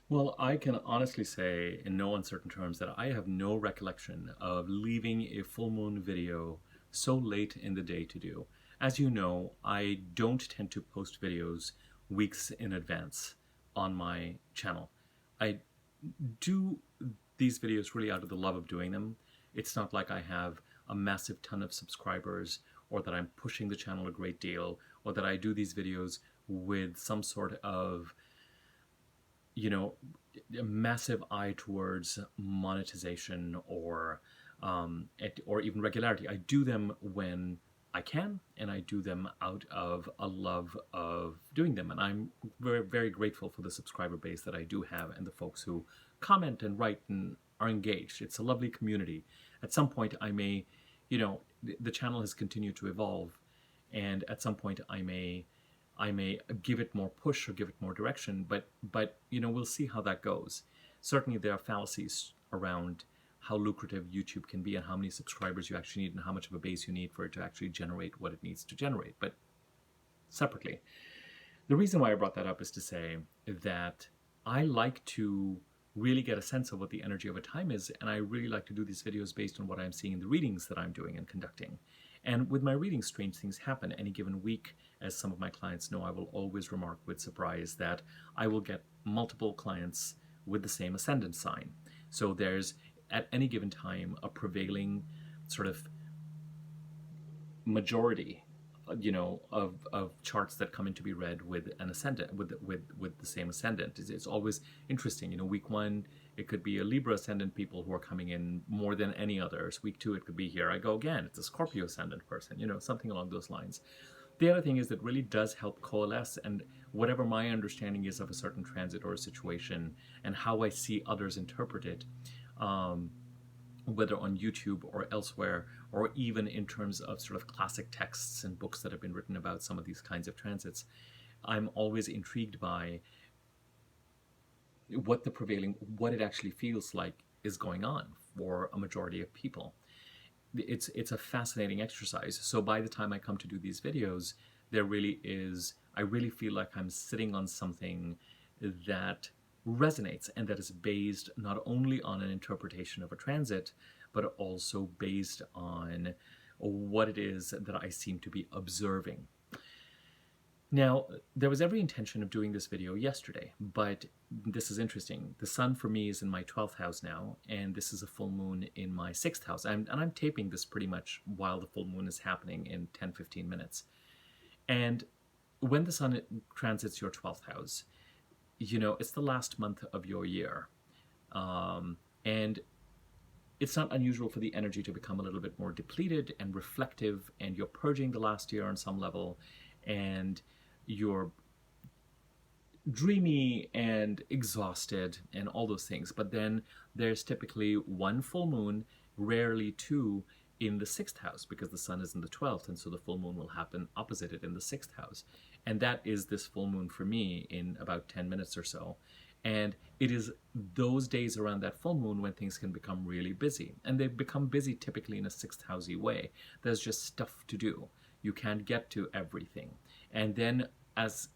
Well, I can honestly say in no uncertain terms that I have no recollection of leaving a full moon video so late in the day to do. As you know, I don't tend to post videos weeks in advance on my channel. I do these videos really out of the love of doing them. It's not like I have a massive ton of subscribers or that I'm pushing the channel a great deal or that I do these videos with some sort of you know, a massive eye towards monetization or even regularity. I do them when I can, and I do them out of a love of doing them. And I'm very, very grateful for the subscriber base that I do have and the folks who comment and write and are engaged. It's a lovely community. At some point, I may, the channel has continued to evolve, and at some point, I may give it more push or give it more direction, but we'll see how that goes. Certainly there are fallacies around how lucrative YouTube can be and how many subscribers you actually need and how much of a base you need for it to actually generate what it needs to generate, but separately. The reason why I brought that up is to say that I like to really get a sense of what the energy of a time is, and I really like to do these videos based on what I'm seeing in the readings that I'm doing and conducting. And with my readings, strange things happen. Any given week, as some of my clients know, I will always remark with surprise that I will get multiple clients with the same ascendant sign. So there's, at any given time, a prevailing sort of majority of charts that come in to be read with an ascendant, with the same ascendant. It's always interesting. Week one, it could be a Libra ascendant people who are coming in more than any others. Week two, it could be here I go again. It's a Scorpio ascendant person, something along those lines. The other thing is that really does help coalesce, and whatever my understanding is of a certain transit or a situation and how I see others interpret it, whether on YouTube or elsewhere, or even in terms of sort of classic texts and books that have been written about some of these kinds of transits, I'm always intrigued by what it actually feels like is going on for a majority of people. It's a fascinating exercise. So by the time I come to do these videos, I really feel like I'm sitting on something that resonates and that is based not only on an interpretation of a transit, but also based on what it is that I seem to be observing. Now, there was every intention of doing this video yesterday, but this is interesting. The sun for me is in my 12th house now, and this is a full moon in my 6th house. And I'm taping this pretty much while the full moon is happening in 10-15 minutes. And when the sun transits your 12th house, it's the last month of your year. And it's not unusual for the energy to become a little bit more depleted and reflective, and you're purging the last year on some level, and you're dreamy and exhausted and all those things. But then there's typically one full moon, rarely two, in the 6th house, because the sun is in the 12th, and so the full moon will happen opposite it in the 6th house. And that is this full moon for me in about 10 minutes or so. And it is those days around that full moon when things can become really busy. And they become busy typically in a 6th housey way. There's just stuff to do. You can't get to everything. And then as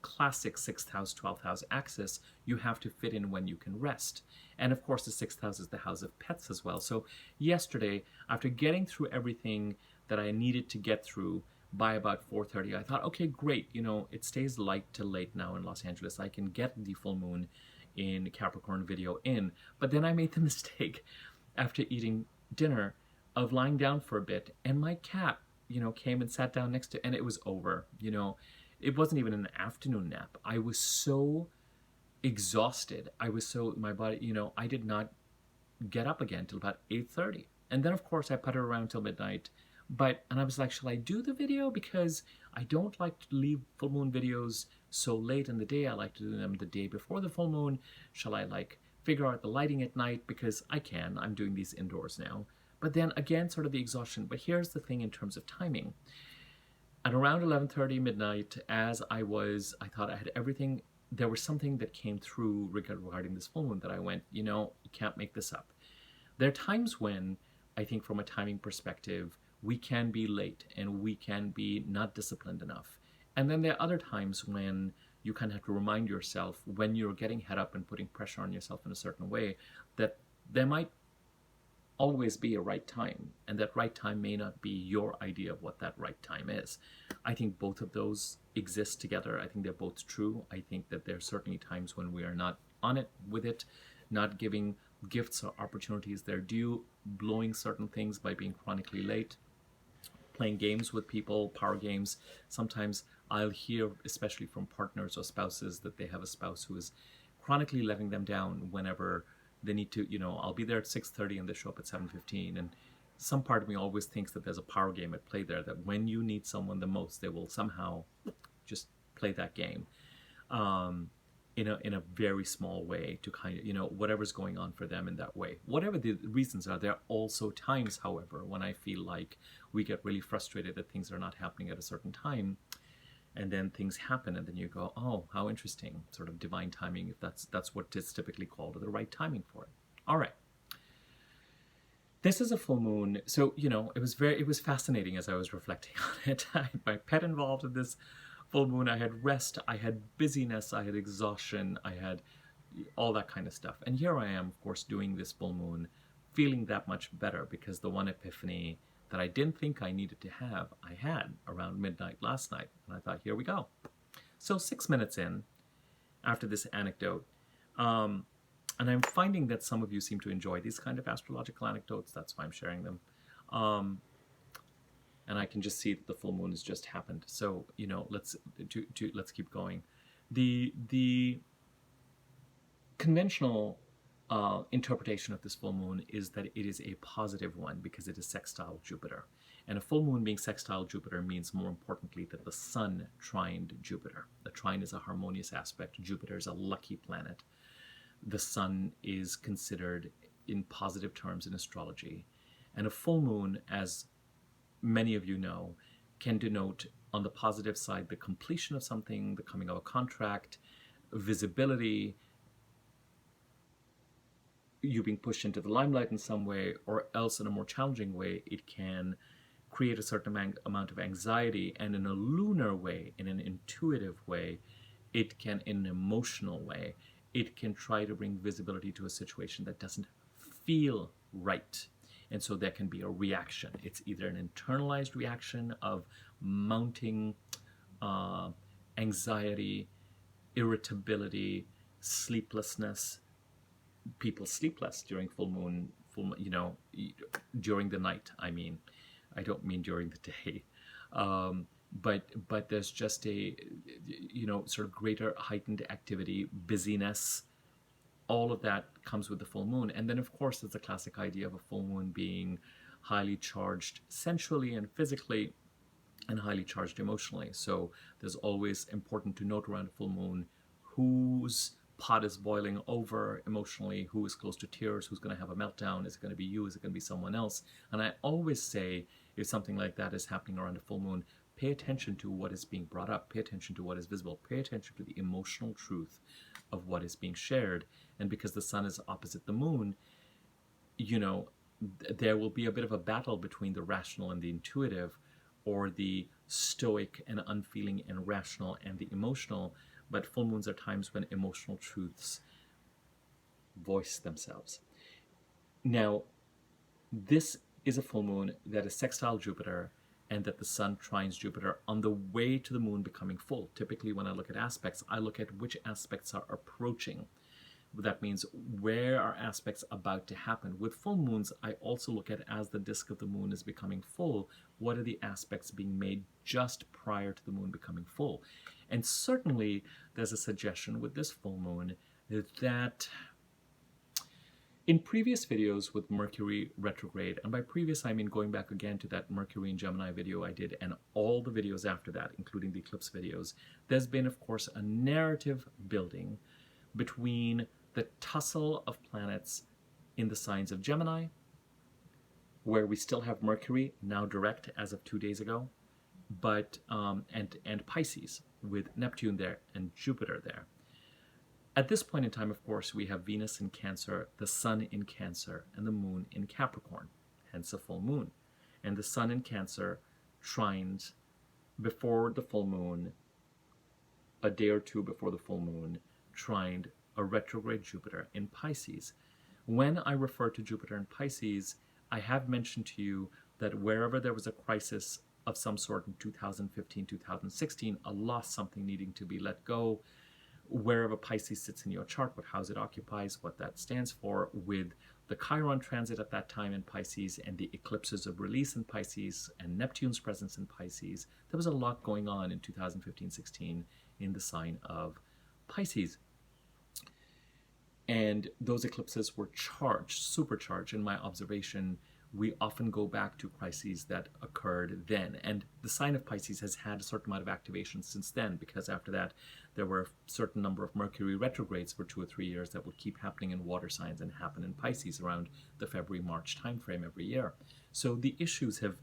classic 6th house, 12th house axis, you have to fit in when you can rest. And of course, the 6th house is the house of pets as well. So yesterday, after getting through everything that I needed to get through by about 4:30, I thought, okay, great. It stays light till late now in Los Angeles. I can get the full moon in Capricorn video in. But then I made the mistake after eating dinner of lying down for a bit, and my cat, came and sat down next to, and it was over. It wasn't even an afternoon nap. I was so exhausted. My body, I did not get up again till about 8:30. And then, of course, I puttered around till midnight. And I was like, shall I do the video? Because I don't like to leave full moon videos so late in the day. I like to do them the day before the full moon. Shall I figure out the lighting at night? Because I'm doing these indoors now. But then again, sort of the exhaustion. But here's the thing in terms of timing. At around 11:30 midnight, as I thought I had everything, there was something that came through regarding this full moon that I went, you can't make this up. There are times when I think from a timing perspective, we can be late and we can be not disciplined enough. And then there are other times when you kind of have to remind yourself when you're getting head up and putting pressure on yourself in a certain way that there might always be a right time, and that right time may not be your idea of what that right time is. I think both of those exist together. I think they're both true. I think that there are certainly times when we are not on it with it, not giving gifts or opportunities their due, blowing certain things by being chronically late, playing games with people, power games. Sometimes I'll hear, especially from partners or spouses, that they have a spouse who is chronically letting them down whenever they need to, I'll be there at 6:30 and they show up at 7:15. And some part of me always thinks that there's a power game at play there, that when you need someone the most, they will somehow just play that game in a very small way to kind of, whatever's going on for them in that way. Whatever the reasons are, there are also times, however, when I feel like we get really frustrated that things are not happening at a certain time. And then things happen, and then you go, oh, how interesting, sort of divine timing, if that's what is typically called, or the right timing for it. All right. This is a full moon, so, it was fascinating as I was reflecting on it. I had my pet involved in this full moon. I had rest, I had busyness, I had exhaustion, I had all that kind of stuff. And here I am, of course, doing this full moon, feeling that much better, because the one epiphany that I didn't think I needed to have, I had around midnight last night. And I thought, here we go. So 6 minutes in, after this anecdote, and I'm finding that some of you seem to enjoy these kind of astrological anecdotes. That's why I'm sharing them. And I can just see that the full moon has just happened. So, let's keep going. The conventional interpretation of this full moon is that it is a positive one because it is sextile Jupiter. And a full moon being sextile Jupiter means, more importantly, that the sun trined Jupiter. The trine is a harmonious aspect. Jupiter is a lucky planet. The sun is considered in positive terms in astrology. And a full moon, as many of you know, can denote, on the positive side, the completion of something, the coming of a contract, visibility, you being pushed into the limelight in some way, or else in a more challenging way, it can create a certain amount of anxiety. And in a lunar way, in an intuitive way, it can, in an emotional way, it can try to bring visibility to a situation that doesn't feel right. And so there can be a reaction. It's either an internalized reaction of mounting anxiety, irritability, sleeplessness. People sleep less during full moon, during the night. I mean, I don't mean during the day. But there's just a, sort of greater heightened activity, busyness. All of that comes with the full moon. And then, of course, there's the classic idea of a full moon being highly charged sensually and physically, and highly charged emotionally. So there's always important to note around a full moon whose pot is boiling over emotionally, who is close to tears, who's going to have a meltdown. Is it going to be you? Is it going to be someone else? And I always say, if something like that is happening around a full moon, pay attention to what is being brought up, pay attention to what is visible, pay attention to the emotional truth of what is being shared. And because the sun is opposite the moon, there will be a bit of a battle between the rational and the intuitive, or the stoic and unfeeling and rational and the emotional. But full moons are times when emotional truths voice themselves. Now, this is a full moon that is sextile Jupiter, and that the sun trines Jupiter on the way to the moon becoming full. Typically, when I look at aspects, I look at which aspects are approaching. That means where are aspects about to happen. With full moons, I also look at, as the disk of the moon is becoming full, what are the aspects being made just prior to the moon becoming full. And certainly, there's a suggestion with this full moon that in previous videos with Mercury retrograde, and by previous I mean going back again to that Mercury and Gemini video I did, and all the videos after that, including the eclipse videos, there's been, of course, a narrative building between the tussle of planets in the signs of Gemini, where we still have Mercury, now direct as of 2 days ago, but and Pisces, with Neptune there and Jupiter there. At this point in time, of course, we have Venus in Cancer, the Sun in Cancer, and the Moon in Capricorn, hence a full moon. And the Sun in Cancer trines before the full moon a day or two before the full moon, trined a retrograde Jupiter in Pisces. When I refer to Jupiter in Pisces, I have mentioned to you that wherever there was a crisis of some sort in 2015, 2016, a loss, something needing to be let go, wherever Pisces sits in your chart, what house it occupies, what that stands for, with the Chiron transit at that time in Pisces and the eclipses of release in Pisces and Neptune's presence in Pisces, there was a lot going on in 2015-16 in the sign of Pisces. And those eclipses were charged, supercharged. In my observation, we often go back to crises that occurred then. And the sign of Pisces has had a certain amount of activation since then, because after that, there were a certain number of Mercury retrogrades for 2 or 3 years that would keep happening in water signs and happen in Pisces around the February-March timeframe every year. So the issues have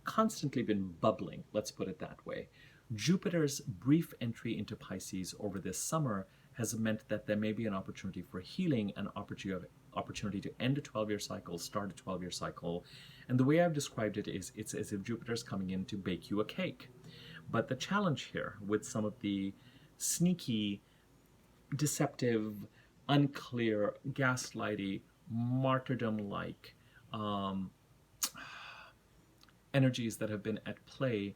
constantly been bubbling, let's put it that way. Jupiter's brief entry into Pisces over this summer has meant that there may be an opportunity for healing, an opportunity to end a 12-year cycle, start a 12-year cycle. And the way I've described it is it's as if Jupiter's coming in to bake you a cake. But the challenge here with some of the sneaky, deceptive, unclear, gaslighty, martyrdom-like energies that have been at play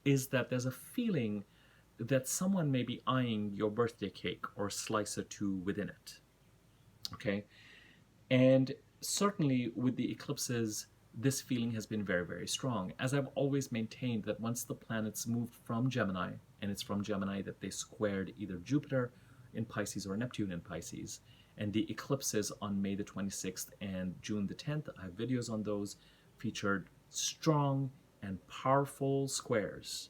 is that there's a feeling that someone may be eyeing your birthday cake or a slice or two within it. Okay? And certainly with the eclipses, this feeling has been very, very strong. As I've always maintained that once the planets moved from Gemini, and it's from Gemini that they squared either Jupiter in Pisces or Neptune in Pisces, and the eclipses on May the 26th and June the 10th, I have videos on those, featured strong and powerful squares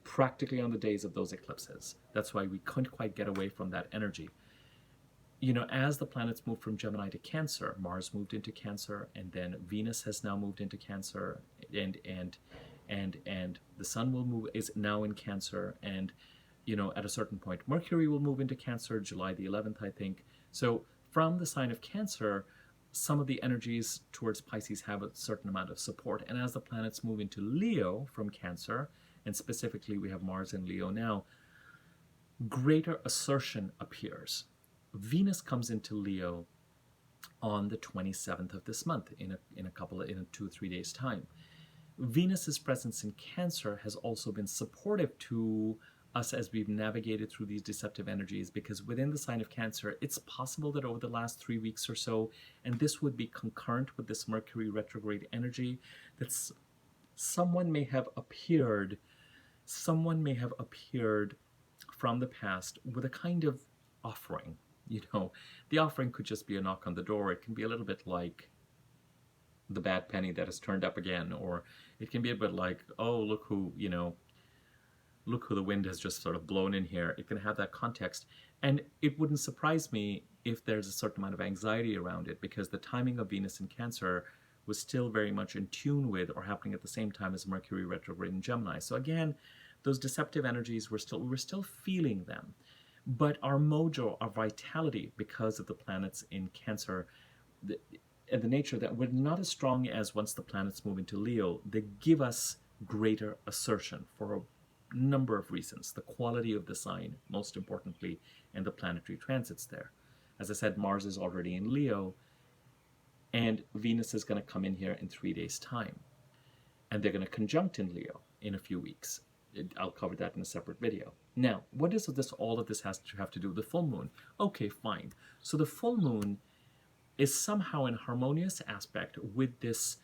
practically on the days of those eclipses. That's why we couldn't quite get away from that energy. You know, as the planets moved from Gemini to Cancer, Mars moved into Cancer, and then Venus has now moved into Cancer, and the Sun is now in Cancer, and you know, at a certain point, Mercury will move into Cancer, July the 11th, I think. So from the sign of Cancer, some of the energies towards Pisces have a certain amount of support, and as the planets move into Leo from Cancer, and specifically we have Mars in Leo now, greater assertion appears. Venus comes into Leo on the 27th of this month, in 2 or 3 days time. Venus's presence in Cancer has also been supportive to us as we've navigated through these deceptive energies, because within the sign of Cancer, it's possible that over the last 3 weeks or so, and this would be concurrent with this Mercury retrograde energy, that someone may have appeared from the past with a kind of offering. You know, the offering could just be a knock on the door. It can be a little bit like the bad penny that has turned up again, or it can be a bit like, oh, look who the wind has just sort of blown in here. It can have that context. And it wouldn't surprise me if there's a certain amount of anxiety around it, because the timing of Venus in Cancer was still very much in tune with or happening at the same time as Mercury retrograde in Gemini. So again, those deceptive energies, we're still feeling them. But our mojo, our vitality, because of the planets in Cancer, and the nature that we're not as strong as once the planets move into Leo, they give us greater assertion for a number of reasons. The quality of the sign, most importantly, and the planetary transits there. As I said, Mars is already in Leo, and Venus is going to come in here in 3 days' time. And they're going to conjunct in Leo in a few weeks. I'll cover that in a separate video. Now, what is all of this has to have to do with the full moon? Okay, fine. So the full moon is somehow in harmonious aspect with this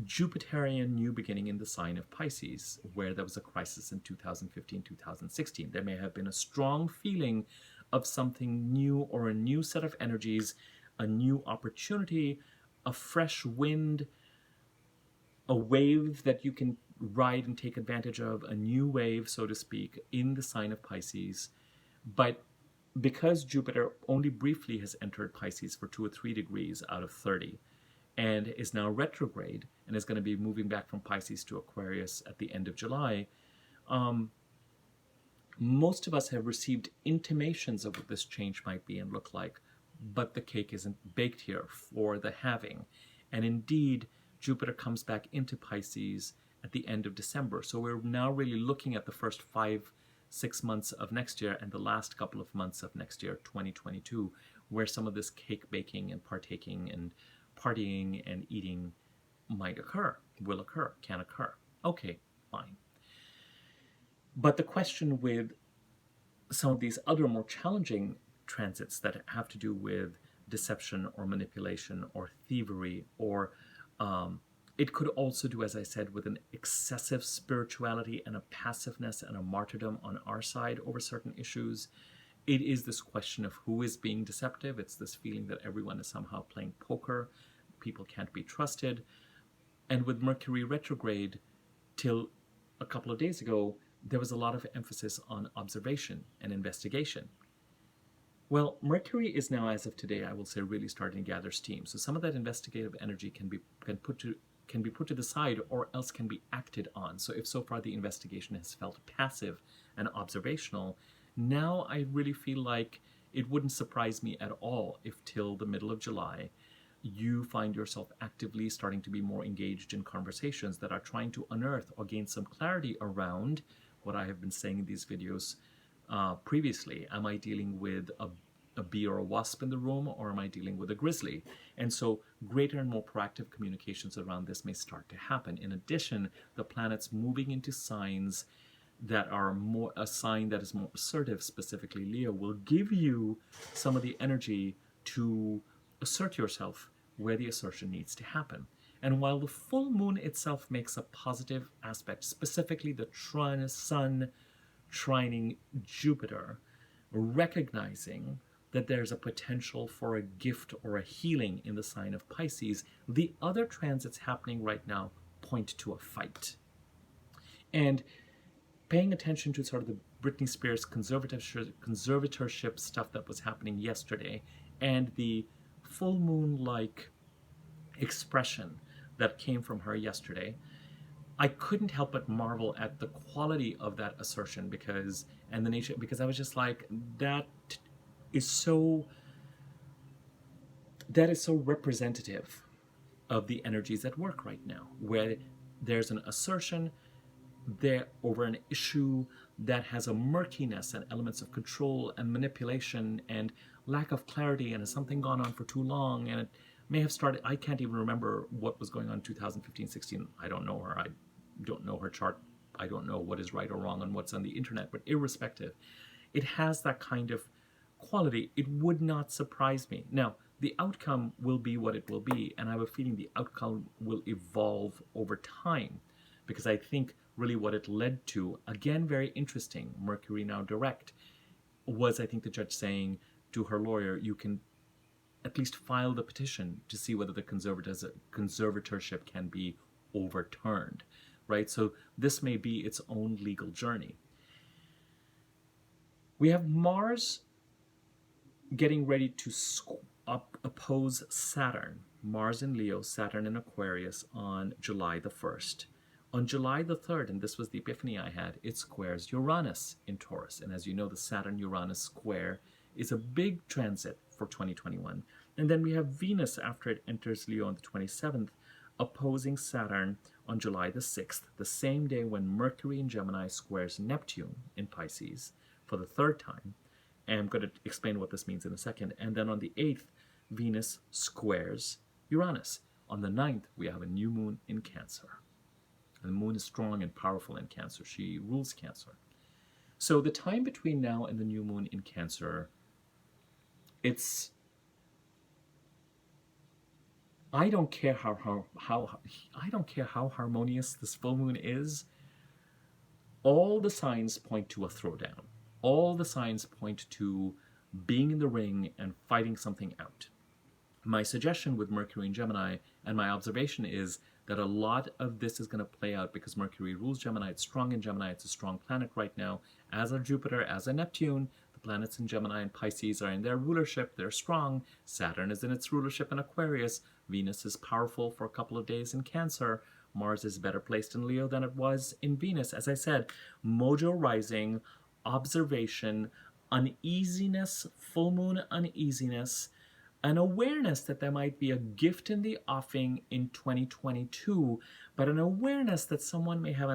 Jupiterian new beginning in the sign of Pisces, where there was a crisis in 2015, 2016. There may have been a strong feeling of something new, or a new set of energies, a new opportunity, a fresh wind, a wave that you can ride and take advantage of, a new wave, so to speak, in the sign of Pisces. But because Jupiter only briefly has entered Pisces for 2 or 3 degrees out of 30, and is now retrograde, and is going to be moving back from Pisces to Aquarius at the end of July, most of us have received intimations of what this change might be and look like, but the cake isn't baked here for the having. And indeed, Jupiter comes back into Pisces at the end of December. So we're now really looking at the first 5 6 months of next year and the last couple of months of next year, 2022, where some of this cake baking and partaking and partying and eating might occur, will occur, can occur. Okay, fine. But the question with some of these other more challenging transits that have to do with deception or manipulation or thievery, or it could also do, as I said, with an excessive spirituality and a passiveness and a martyrdom on our side over certain issues. It is this question of who is being deceptive. It's this feeling that everyone is somehow playing poker. People can't be trusted. And with Mercury retrograde, till a couple of days ago, there was a lot of emphasis on observation and investigation. Well, Mercury is now, as of today, I will say, really starting to gather steam. So some of that investigative energy can be put to the side, or else can be acted on. So if so far the investigation has felt passive and observational, now I really feel like it wouldn't surprise me at all if till the middle of July you find yourself actively starting to be more engaged in conversations that are trying to unearth or gain some clarity around what I have been saying in these videos previously. Am I dealing with a bee or a wasp in the room, or am I dealing with a grizzly? And so greater and more proactive communications around this may start to happen. In addition, the planets moving into signs that are more, a sign that is more assertive, specifically Leo, will give you some of the energy to assert yourself where the assertion needs to happen. And while the full moon itself makes a positive aspect, specifically the Sun trining Jupiter, recognizing that there's a potential for a gift or a healing in the sign of Pisces, the other transits happening right now point to a fight. And paying attention to sort of the Britney Spears conservatorship stuff that was happening yesterday, and the full moon-like expression that came from her yesterday, I couldn't help but marvel at the quality of that assertion, because I was just like, that is so representative of the energies at work right now, where there's an assertion there over an issue that has a murkiness and elements of control and manipulation and lack of clarity, and has something gone on for too long, and it may have started, I can't even remember what was going on in 2015-16. I don't know her. I don't know her chart. I don't know what is right or wrong on what's on the internet, but irrespective, it has that kind of quality. It would not surprise me. Now, the outcome will be what it will be, and I have a feeling the outcome will evolve over time, because I think really what it led to, again, very interesting, Mercury now direct, was, I think, the judge saying to her lawyer, you can at least file the petition to see whether the conservatorship can be overturned, right? So this may be its own legal journey. We have Mars getting ready to oppose Saturn. Mars in Leo, Saturn in Aquarius on July the 1st. On July the 3rd, and this was the epiphany I had, it squares Uranus in Taurus. And as you know, the Saturn-Uranus square is a big transit for 2021. And then we have Venus, after it enters Leo on the 27th, opposing Saturn on July the 6th, the same day when Mercury in Gemini squares Neptune in Pisces for the third time. And I'm going to explain what this means in a second. And then on the 8th, Venus squares Uranus. On the 9th, we have a new moon in Cancer. And the moon is strong and powerful in Cancer. She rules Cancer. So the time between now and the new moon in Cancer, I don't care how harmonious this full moon is. All the signs point to a throwdown. All the signs point to being in the ring and fighting something out. My suggestion with Mercury in Gemini, and my observation, is that a lot of this is going to play out because Mercury rules Gemini. It's strong in Gemini. It's a strong planet right now, as are Jupiter, as are Neptune. The planets in Gemini and Pisces are in their rulership. They're strong. Saturn is in its rulership in Aquarius. Venus is powerful for a couple of days in Cancer. Mars is better placed in Leo than it was in Venus. As I said, mojo rising, observation, uneasiness, full moon uneasiness, an awareness that there might be a gift in the offing in 2022, but an awareness that someone may have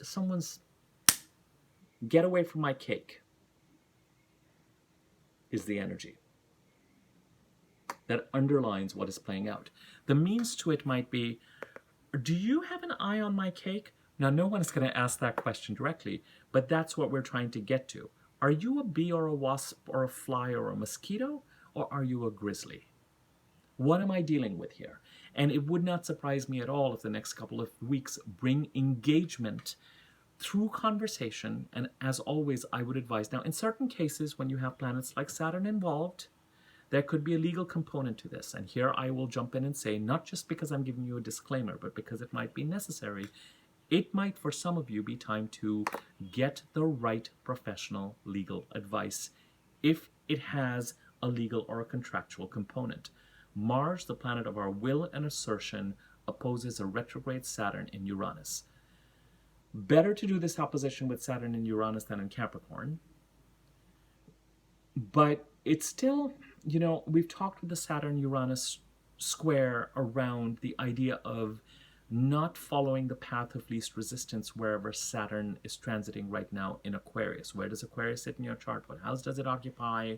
someone's Get away from my cake is the energy that underlines what is playing out. The means to it might be, do you have an eye on my cake? Now, no one is going to ask that question directly, but that's what we're trying to get to. Are you a bee or a wasp or a fly or a mosquito, or are you a grizzly? What am I dealing with here? And it would not surprise me at all if the next couple of weeks bring engagement through conversation. And as always, I would advise, now in certain cases, when you have planets like Saturn involved, there could be a legal component to this. And here I will jump in and say, not just because I'm giving you a disclaimer, but because it might be necessary, it might for some of you be time to get the right professional legal advice if it has a legal or a contractual component. Mars, the planet of our will and assertion, opposes a retrograde Saturn in Uranus. Better to do this opposition with Saturn in Uranus than in Capricorn. But it's still, you know, we've talked with the Saturn-Uranus square around the idea of not following the path of least resistance wherever Saturn is transiting right now in Aquarius. Where does Aquarius sit in your chart? What house does it occupy?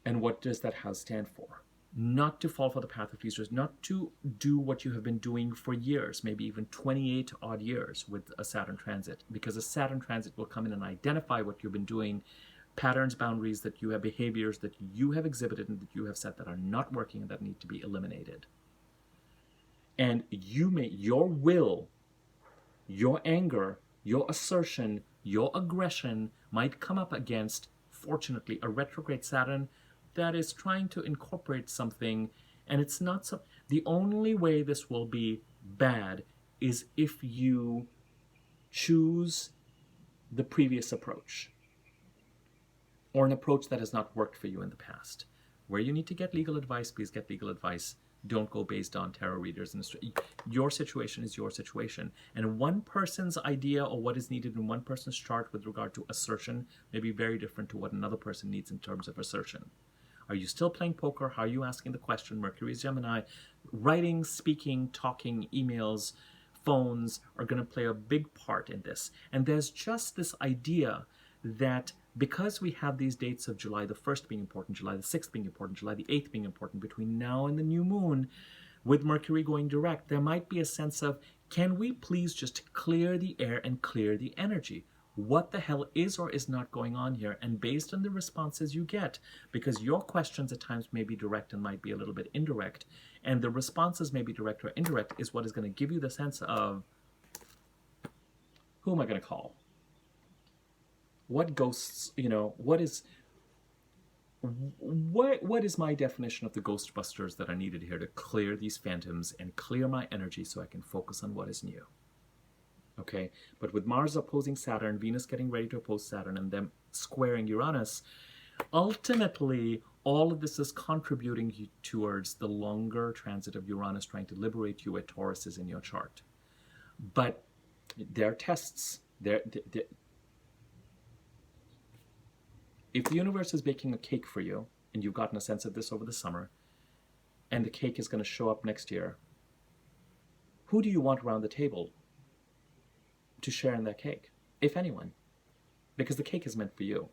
And what does that house stand for? Not to fall for the path of least resistance, not to do what you have been doing for years, maybe even 28 odd years with a Saturn transit, because a Saturn transit will come in and identify what you've been doing, patterns, boundaries that you have, behaviors that you have exhibited and that you have set that are not working and that need to be eliminated. And you may, your will, your anger, your assertion, your aggression might come up against, fortunately, a retrograde Saturn that is trying to incorporate something, and it's not so. The only way this will be bad is if you choose the previous approach, or an approach that has not worked for you in the past. Where you need to get legal advice, please get legal advice. Don't go based on tarot readers. Your situation is your situation. And one person's idea or what is needed in one person's chart with regard to assertion may be very different to what another person needs in terms of assertion. Are you still playing poker? How are you asking the question? Mercury is Gemini. Writing, speaking, talking, emails, phones are going to play a big part in this. And there's just this idea that because we have these dates of July the 1st being important, July the 6th being important, July the 8th being important, between now and the new moon, with Mercury going direct, there might be a sense of, can we please just clear the air and clear the energy? What the hell is or is not going on here? And based on the responses you get, because your questions at times may be direct and might be a little bit indirect, and the responses may be direct or indirect, is what is going to give you the sense of, who am I going to call? What ghosts, you know, what is my definition of the Ghostbusters that are needed here to clear these phantoms and clear my energy so I can focus on what is new? Okay, but with Mars opposing Saturn, Venus getting ready to oppose Saturn, and them squaring Uranus, ultimately, all of this is contributing towards the longer transit of Uranus trying to liberate you at Taurus in your chart. But there are tests. If the universe is baking a cake for you, and you've gotten a sense of this over the summer, and the cake is going to show up next year, who do you want around the table to share in that cake, if anyone? Because the cake is meant for you.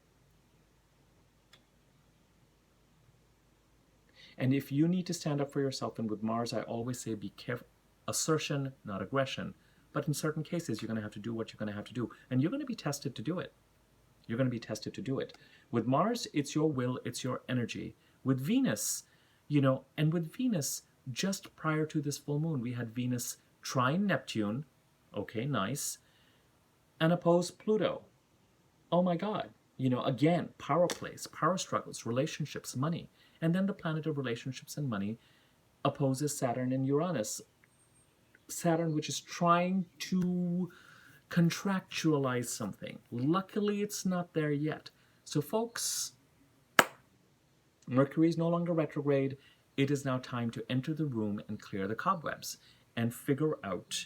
And if you need to stand up for yourself, and with Mars, I always say be careful. Assertion, not aggression. But in certain cases, you're going to have to do what you're going to have to do. And you're going to be tested to do it. You're going to be tested to do it. With Mars, it's your will, it's your energy. With Venus, you know, and with Venus, just prior to this full moon, we had Venus trine Neptune. Okay, nice. And oppose Pluto. Oh my God. You know, again, power plays, power struggles, relationships, money. And then the planet of relationships and money opposes Saturn and Uranus. Saturn, which is trying to contractualize something. Luckily, it's not there yet. So folks, Mercury is no longer retrograde. It is now time to enter the room and clear the cobwebs and figure out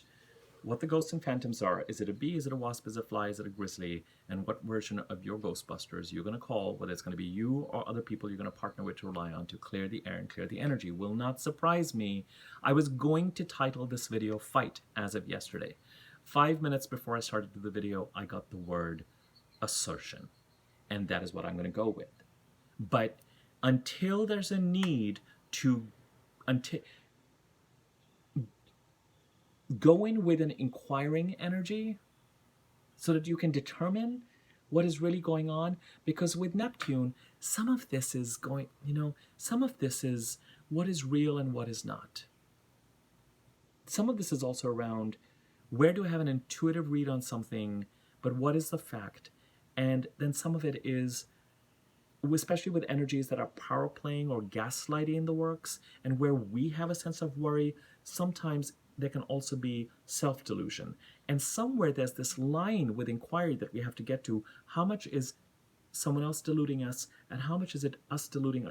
what the ghosts and phantoms are. Is it a bee? Is it a wasp? Is it a fly? Is it a grizzly? And what version of your Ghostbusters you're going to call, whether it's going to be you or other people you're going to partner with to rely on to clear the air and clear the energy. Will not surprise me. I was going to title this video Fight as of yesterday. 5 minutes before I started the video, I got the word assertion, and that is what I'm going to go with. But until there's a need to, until go in with an inquiring energy so that you can determine what is really going on. Because with Neptune, some of this is going, some of this is what is real and what is not. Some of this is also around, where do I have an intuitive read on something, but what is the fact? And then some of it is, especially with energies that are power playing or gaslighting in the works, and where we have a sense of worry, sometimes there can also be self-delusion. And somewhere there's this line with inquiry that we have to get to. How much is someone else deluding us, and how much is it us deluding?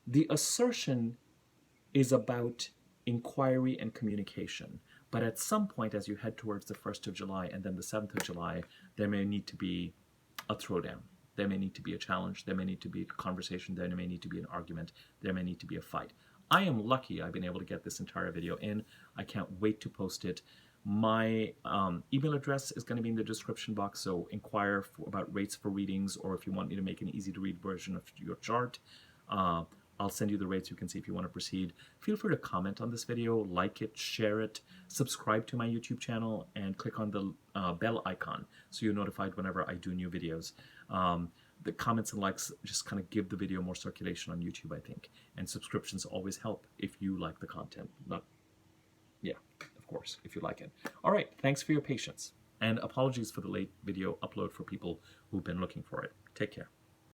The assertion is about inquiry and communication. But at some point, as you head towards the 1st of July and then the 7th of July, there may need to be a throwdown. There may need to be a challenge. There may need to be a conversation. There may need to be an argument. There may need to be a fight. I am lucky I've been able to get this entire video in. I can't wait to post it. My email address is going to be in the description box, so inquire about rates for readings, or if you want me to make an easy-to-read version of your chart, I'll send you the rates. You can see if you want to proceed. Feel free to comment on this video, like it, share it, subscribe to my YouTube channel, and click on the bell icon so you're notified whenever I do new videos. The comments and likes just kind of give the video more circulation on YouTube, I think. And subscriptions always help if you like the content. Yeah, of course, if you like it. All right, thanks for your patience. And apologies for the late video upload for people who've been looking for it. Take care.